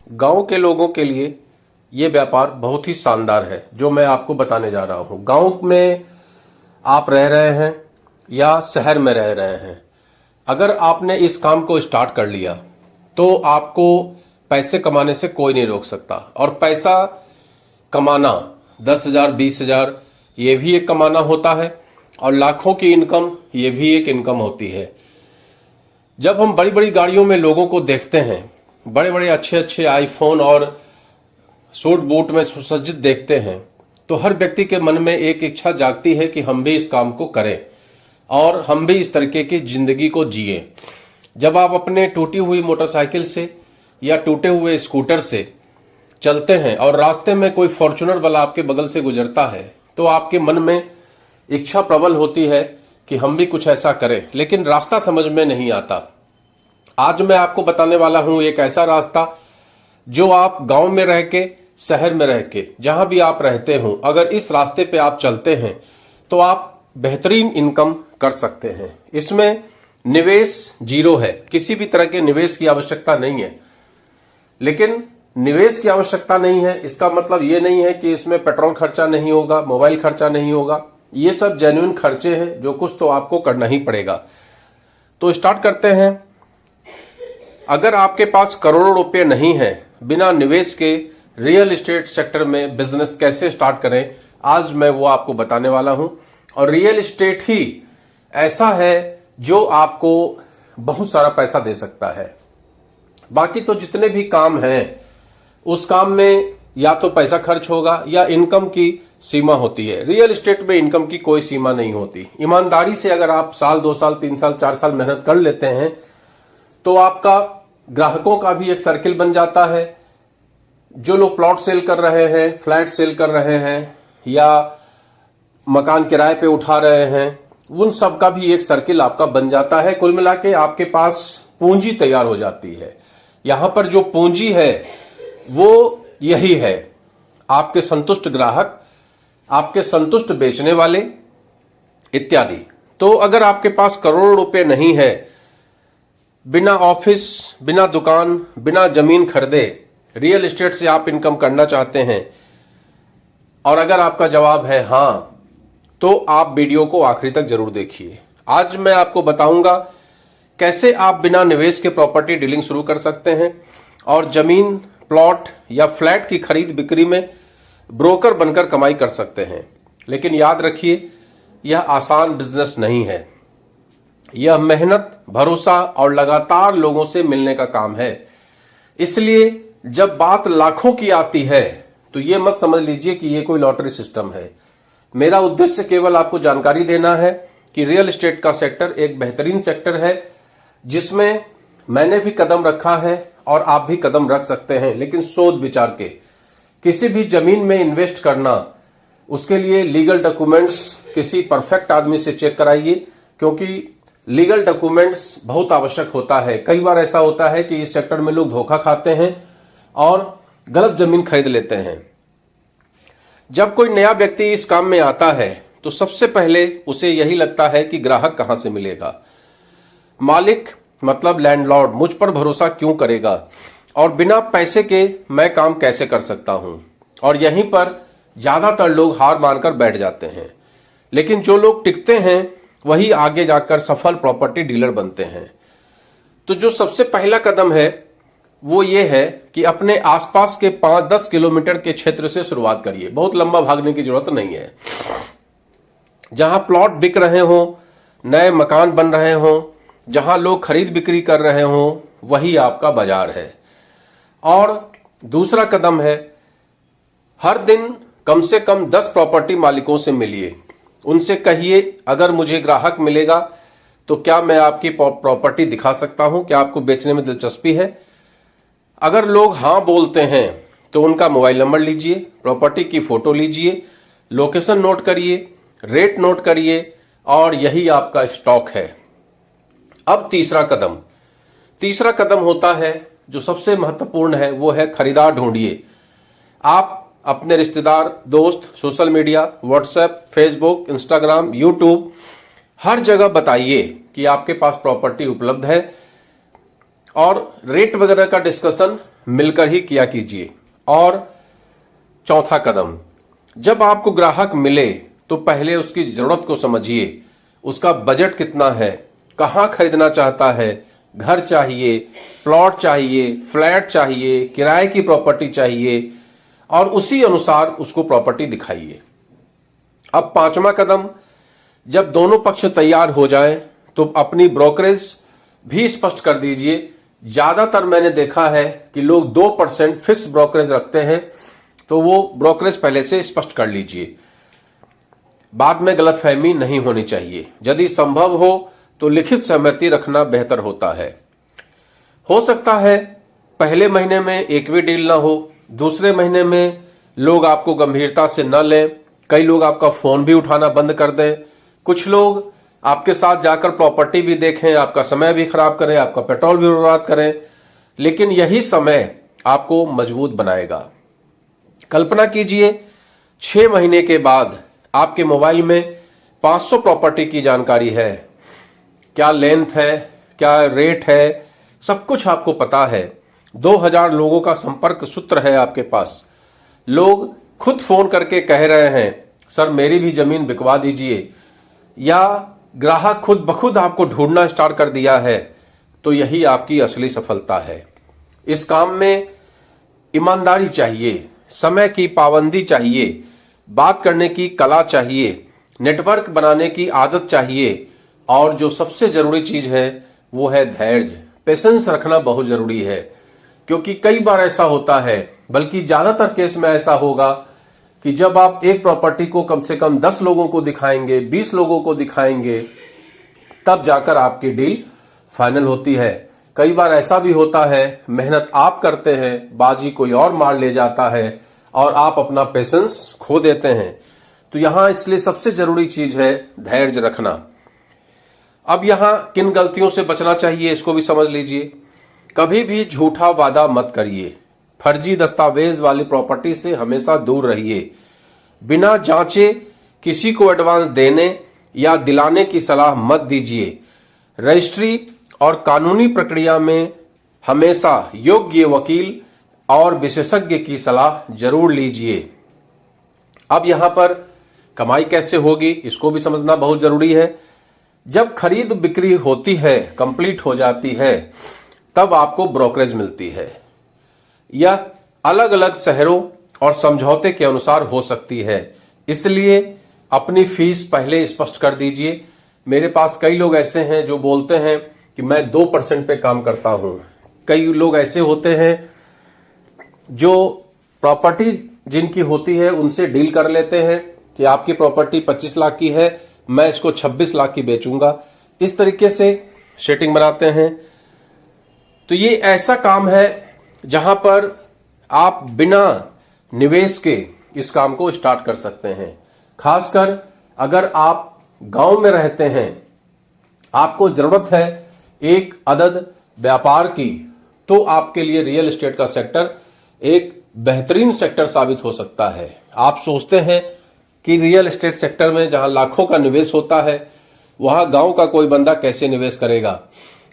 गांव के लोगों के लिए ये व्यापार बहुत ही शानदार है जो मैं आपको बताने जा रहा हूं। गांव में आप रह रहे हैं या शहर में रह रहे हैं, अगर आपने इस काम को स्टार्ट कर लिया तो आपको पैसे कमाने से कोई नहीं रोक सकता। और पैसा कमाना 10,000 20,000 ये भी एक कमाना होता है, और लाखों की इनकम ये भी एक इनकम होती है। जब हम बड़ी बड़ी गाड़ियों में लोगों को देखते हैं, बड़े बड़े अच्छे अच्छे आईफोन और सूट बूट में सुसज्जित देखते हैं, तो हर व्यक्ति के मन में एक इच्छा जागती है कि हम भी इस काम को करें और हम भी इस तरीके की जिंदगी को जिए। जब आप अपने टूटी हुई मोटरसाइकिल से या टूटे हुए स्कूटर से चलते हैं और रास्ते में कोई फॉर्च्यूनर वाला आपके बगल से गुजरता है, तो आपके मन में इच्छा प्रबल होती है कि हम भी कुछ ऐसा करें, लेकिन रास्ता समझ में नहीं आता। आज मैं आपको बताने वाला हूं एक ऐसा रास्ता जो आप गांव में रह के, शहर में रह के, जहां भी आप रहते हो, अगर इस रास्ते पे आप चलते हैं तो आप बेहतरीन इनकम कर सकते हैं। इसमें निवेश जीरो है, किसी भी तरह के निवेश की आवश्यकता नहीं है। लेकिन निवेश की आवश्यकता नहीं है इसका मतलब ये नहीं है कि इसमें पेट्रोल खर्चा नहीं होगा, मोबाइल खर्चा नहीं होगा। ये सब जेन्युइन खर्चे हैं जो कुछ तो आपको करना ही पड़ेगा। तो स्टार्ट करते हैं। अगर आपके पास करोड़ों रुपए नहीं है, बिना निवेश के रियल एस्टेट सेक्टर में बिजनेस कैसे स्टार्ट करें, आज मैं वो आपको बताने वाला हूं। और रियल एस्टेट ही ऐसा है जो आपको बहुत सारा पैसा दे सकता है। बाकी तो जितने भी काम हैं उस काम में या तो पैसा खर्च होगा या इनकम की सीमा होती है। रियल एस्टेट में इनकम की कोई सीमा नहीं होती। ईमानदारी से अगर आप साल 2 साल 3 साल 4 साल मेहनत कर लेते हैं तो आपका ग्राहकों का भी एक सर्किल बन जाता है। जो लोग प्लॉट सेल कर रहे हैं, फ्लैट सेल कर रहे हैं या मकान किराए पे उठा रहे हैं, उन सब का भी एक सर्किल आपका बन जाता है। कुल मिला के आपके पास पूंजी तैयार हो जाती है। यहां पर जो पूंजी है वो यही है, आपके संतुष्ट ग्राहक, आपके संतुष्ट बेचने वाले इत्यादि। तो अगर आपके पास करोड़ों रुपए नहीं है, बिना ऑफिस, बिना दुकान, बिना जमीन खरीदे रियल एस्टेट से आप इनकम करना चाहते हैं, और अगर आपका जवाब है हां, तो आप वीडियो को आखिरी तक जरूर देखिए। आज मैं आपको बताऊंगा कैसे आप बिना निवेश के प्रॉपर्टी डीलिंग शुरू कर सकते हैं और जमीन, प्लॉट या फ्लैट की खरीद बिक्री में ब्रोकर बनकर कमाई कर सकते हैं। लेकिन याद रखिए, यह आसान बिजनेस नहीं है। यह मेहनत, भरोसा और लगातार लोगों से मिलने का काम है। इसलिए जब बात लाखों की आती है तो यह मत समझ लीजिए कि यह कोई लॉटरी सिस्टम है। मेरा उद्देश्य केवल आपको जानकारी देना है कि रियल एस्टेट का सेक्टर एक बेहतरीन सेक्टर है जिसमें मैंने भी कदम रखा है और आप भी कदम रख सकते हैं, लेकिन सोच विचार के। किसी भी जमीन में इन्वेस्ट करना, उसके लिए लीगल डॉक्यूमेंट्स किसी परफेक्ट आदमी से चेक कराइए, क्योंकि लीगल डॉक्यूमेंट्स बहुत आवश्यक होता है। कई बार ऐसा होता है कि इस सेक्टर में लोग धोखा खाते हैं और गलत जमीन खरीद लेते हैं। जब कोई नया व्यक्ति इस काम में आता है तो सबसे पहले उसे यही लगता है कि ग्राहक कहां से मिलेगा, मालिक मतलब लैंडलॉर्ड मुझ पर भरोसा क्यों करेगा, और बिना पैसे के मैं काम कैसे कर सकता हूं। और यहीं पर ज्यादातर लोग हार मानकर बैठ जाते हैं। लेकिन जो लोग टिकते हैं वही आगे जाकर सफल प्रॉपर्टी डीलर बनते हैं। तो जो सबसे पहला कदम है वो ये है कि अपने आसपास के 5-10 किलोमीटर के क्षेत्र से शुरुआत करिए। बहुत लंबा भागने की जरूरत नहीं है। जहां प्लॉट बिक रहे हो, नए मकान बन रहे हो, जहां लोग खरीद बिक्री कर रहे हो, वही आपका बाजार है। और दूसरा कदम है, हर दिन कम से कम 10 प्रॉपर्टी मालिकों से मिलिए। उनसे कहिए अगर मुझे ग्राहक मिलेगा तो क्या मैं आपकी प्रॉपर्टी दिखा सकता हूं, क्या आपको बेचने में दिलचस्पी है। अगर लोग हां बोलते हैं तो उनका मोबाइल नंबर लीजिए, प्रॉपर्टी की फोटो लीजिए, लोकेशन नोट करिए, रेट नोट करिए, और यही आपका स्टॉक है। अब तीसरा कदम होता है जो सबसे महत्वपूर्ण है, वो है खरीदार ढूंढिए। आप अपने रिश्तेदार, दोस्त, social media, WhatsApp, Facebook, Instagram, YouTube, हर जगह बताइए कि आपके पास प्रॉपर्टी उपलब्ध है, और रेट वगैरह का डिस्कशन मिलकर ही किया कीजिए। और चौथा कदम, जब आपको ग्राहक मिले तो पहले उसकी जरूरत को समझिए, उसका बजट कितना है, कहां खरीदना चाहता है, घर चाहिए, प्लॉट चाहिए, फ्लैट चाहिए, किराए की प्रॉपर्टी चाहिए, और उसी अनुसार उसको प्रॉपर्टी दिखाइए। अब पांचवा कदम, जब दोनों पक्ष तैयार हो जाएं तो अपनी ब्रोकरेज भी स्पष्ट कर दीजिए। ज्यादातर मैंने देखा है कि लोग 2% फिक्स ब्रोकरेज रखते हैं, तो वो ब्रोकरेज पहले से स्पष्ट कर लीजिए। बाद में गलतफहमी नहीं होनी चाहिए। यदि संभव हो तो लिखित सहमति रखना बेहतर होता है। हो सकता है पहले महीने में एक भी डील ना हो, दूसरे महीने में लोग आपको गंभीरता से न लें, कई लोग आपका फोन भी उठाना बंद कर दें, कुछ लोग आपके साथ जाकर प्रॉपर्टी भी देखें, आपका समय भी खराब करें, आपका पेट्रोल भी बर्बाद करें, लेकिन यही समय आपको मजबूत बनाएगा। कल्पना कीजिए 6 महीने के बाद आपके मोबाइल में 500 प्रॉपर्टी की जानकारी है, क्या लेंथ है, क्या रेट है, सब कुछ आपको पता है। 2000 लोगों का संपर्क सूत्र है आपके पास। लोग खुद फोन करके कह रहे हैं सर मेरी भी जमीन बिकवा दीजिए, या ग्राहक खुद बखुद आपको ढूंढना स्टार्ट कर दिया है, तो यही आपकी असली सफलता है। इस काम में ईमानदारी चाहिए, समय की पाबंदी चाहिए, बात करने की कला चाहिए, नेटवर्क बनाने की आदत चाहिए, और जो सबसे जरूरी चीज है वो है धैर्य, पेशेंस रखना बहुत जरूरी है। क्योंकि कई बार ऐसा होता है, बल्कि ज्यादातर केस में ऐसा होगा कि जब आप एक प्रॉपर्टी को कम से कम 10 लोगों को दिखाएंगे, 20 लोगों को दिखाएंगे, तब जाकर आपकी डील फाइनल होती है। कई बार ऐसा भी होता है मेहनत आप करते हैं, बाजी कोई और मार ले जाता है और आप अपना पेशेंस खो देते हैं। तो यहां इसलिए सबसे जरूरी चीज है धैर्य रखना। अब यहां किन गलतियों से बचना चाहिए इसको भी समझ लीजिए। कभी भी झूठा वादा मत करिए, फर्जी दस्तावेज वाली प्रॉपर्टी से हमेशा दूर रहिए। बिना जांचे किसी को एडवांस देने या दिलाने की सलाह मत दीजिए। रजिस्ट्री और कानूनी प्रक्रिया में हमेशा योग्य वकील और विशेषज्ञ की सलाह जरूर लीजिए। अब यहां पर कमाई कैसे होगी इसको भी समझना बहुत जरूरी है। जब खरीद बिक्री होती है, कंप्लीट हो जाती है, तब आपको ब्रोकरेज मिलती है। यह अलग अलग शहरों और समझौते के अनुसार हो सकती है, इसलिए अपनी फीस पहले स्पष्ट कर दीजिए। मेरे पास कई लोग ऐसे हैं जो बोलते हैं कि मैं 2% पे काम करता हूं। कई लोग ऐसे होते हैं जो प्रॉपर्टी जिनकी होती है उनसे डील कर लेते हैं कि आपकी प्रॉपर्टी 25 लाख की है, मैं इसको 26 लाख की बेचूंगा। इस तरीके से सेटिंग बनाते हैं। तो ये ऐसा काम है जहां पर आप बिना निवेश के इस काम को स्टार्ट कर सकते हैं। खासकर अगर आप गांव में रहते हैं, आपको जरूरत है एक अदद व्यापार की, तो आपके लिए रियल एस्टेट का सेक्टर एक बेहतरीन सेक्टर साबित हो सकता है। आप सोचते हैं कि रियल एस्टेट सेक्टर में जहां लाखों का निवेश होता है, वहां गांव का कोई बंदा कैसे निवेश करेगा।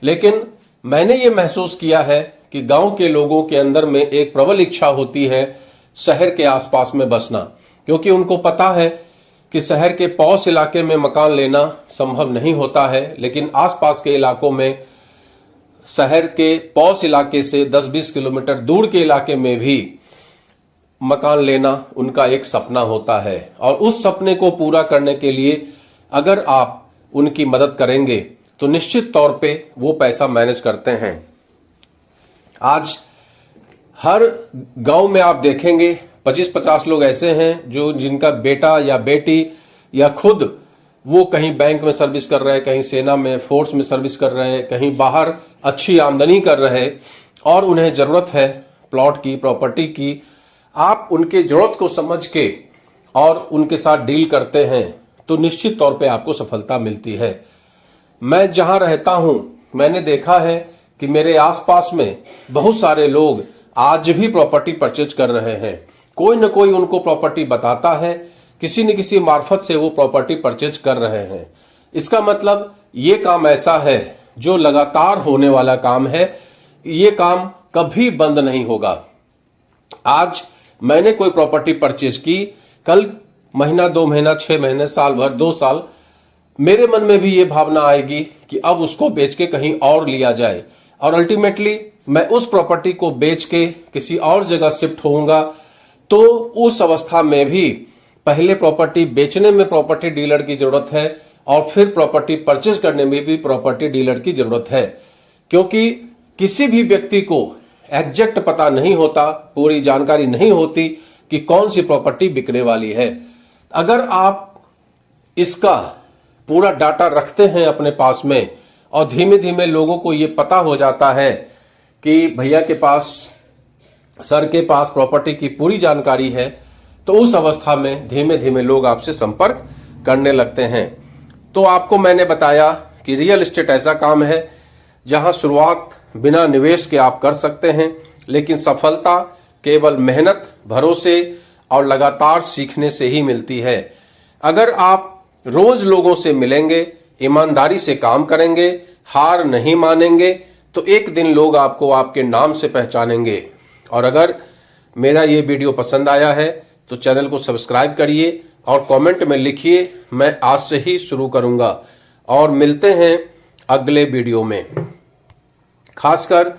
लेकिन मैंने ये महसूस किया है कि गांव के लोगों के अंदर में एक प्रबल इच्छा होती है शहर के आसपास में बसना, क्योंकि उनको पता है कि शहर के पॉश इलाके में मकान लेना संभव नहीं होता है, लेकिन आसपास के इलाकों में, शहर के पॉश इलाके से 10-20 किलोमीटर दूर के इलाके में भी मकान लेना उनका एक सपना होता है। और उस सपने को पूरा करने के लिए अगर आप उनकी मदद करेंगे तो निश्चित तौर पे वो पैसा मैनेज करते हैं। आज हर गांव में आप देखेंगे 25-50 लोग ऐसे हैं जो जिनका बेटा या बेटी या खुद वो कहीं बैंक में सर्विस कर रहे हैं, कहीं सेना में फोर्स में सर्विस कर रहे हैं, कहीं बाहर अच्छी आमदनी कर रहे, और उन्हें जरूरत है प्लॉट की, प्रॉपर्टी की। आप उनके जरूरत को समझ के और उनके साथ डील करते हैं तो निश्चित तौर पे आपको सफलता मिलती है। मैं जहां रहता हूं, मैंने देखा है कि मेरे आसपास में बहुत सारे लोग आज भी प्रॉपर्टी परचेज कर रहे हैं। कोई न कोई उनको प्रॉपर्टी बताता है, किसी न किसी मार्फत से वो प्रॉपर्टी परचेज कर रहे हैं। इसका मतलब ये काम ऐसा है जो लगातार होने वाला काम है। ये काम कभी बंद नहीं होगा। आज मैंने कोई प्रॉपर्टी परचेज की, कल महीना, 2 महीना, 6 महीने, साल भर, 2 साल, मेरे मन में भी ये भावना आएगी कि अब उसको बेच के कहीं और लिया जाए, और अल्टीमेटली मैं उस प्रॉपर्टी को बेच के किसी और जगह शिफ्ट होऊंगा। तो उस अवस्था में भी पहले प्रॉपर्टी बेचने में प्रॉपर्टी डीलर की जरूरत है, और फिर प्रॉपर्टी परचेज करने में भी प्रॉपर्टी डीलर की जरूरत है, क्योंकि किसी भी व्यक्ति को एग्जैक्ट पता नहीं होता, पूरी जानकारी नहीं होती कि कौन सी प्रॉपर्टी बिकने वाली है। अगर आप इसका पूरा डाटा रखते हैं अपने पास में, और धीमे धीमे लोगों को यह पता हो जाता है कि भैया के पास, सर के पास प्रॉपर्टी की पूरी जानकारी है, तो उस अवस्था में धीमे धीमे लोग आपसे संपर्क करने लगते हैं। तो आपको मैंने बताया कि रियल एस्टेट ऐसा काम है जहां शुरुआत बिना निवेश के आप कर सकते हैं, लेकिन सफलता केवल मेहनत, भरोसे और लगातार सीखने से ही मिलती है। अगर आप रोज लोगों से मिलेंगे, ईमानदारी से काम करेंगे, हार नहीं मानेंगे, तो एक दिन लोग आपको आपके नाम से पहचानेंगे। और अगर मेरा ये वीडियो पसंद आया है तो चैनल को सब्सक्राइब करिए और कमेंट में लिखिए, मैं आज से ही शुरू करूंगा। और मिलते हैं अगले वीडियो में। खासकर